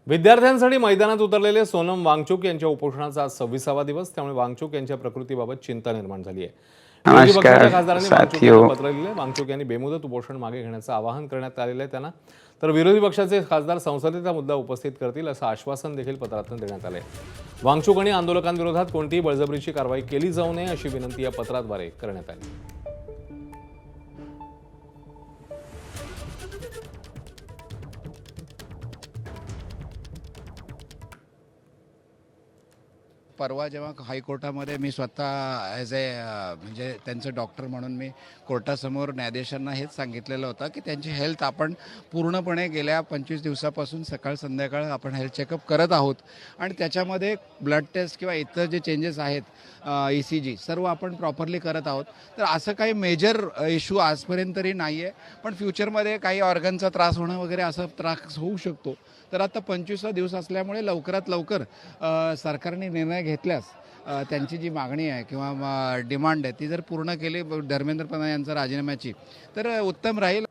विद्यार्थ्यांसाठी मैदानात उतरलेले सोनम वांगचुक यांच्या उपोषणाचा आज 26वा दिवस, त्यामुळे वांगचुक यांच्या प्रकृतीबाबत चिंता निर्माण झाली आहे। विरोधी पक्षाच्या खासदारांनी वांगचुक यांना पत्र लिहिले। वांगचुक यांनी बेमुदत उपोषण मागे घेण्याचं आवाहन करण्यात आलेलं आहे त्यांना। तर विरोधी पक्षाचे खासदार संसदेचा मुद्दा उपस्थित करतील असं आश्वासन देखील पत्रातून देण्यात आले। वांगचुक आणि आंदोलकांविरोधात कोणतीही बळजबरीची कारवाई केली जाऊ नये अशी विनंती या पत्राद्वारे करण्यात आली। परवा जेव्हा हायकोर्टामध्ये मी स्वतः ॲज म्हणजे त्यांचं डॉक्टर म्हणून मी कोर्टासमोर न्यायाधीशांना हेच सांगितलेलं होतं की त्यांची हेल्थ आपण पूर्णपणे गेल्या 25 दिवसापासून सकाळ संध्याकाळ आपण हेल्थ चेकअप करत आहोत आणि त्याच्यामध्ये ब्लड टेस्ट किंवा इतर जे चेंजेस आहेत ECG सर्व आपण प्रॉपरली करत आहोत। तर असं काही मेजर इश्यू आजपर्यंत तरी नाही आहे, पण फ्युचरमध्ये काही ऑर्गनचा त्रास होणं वगैरे असं त्रास होऊ शकतो। तर आता 25वा दिवस असल्यामुळे लवकरात लवकर सरकारने निर्णय घेतल्यास त्यांची जी मागणी आहे किंवा डिमांड आहे ती जर पूर्ण केली धर्मेंद्र प्रधान यांच्या राजीनाम्याची तर उत्तम राहील।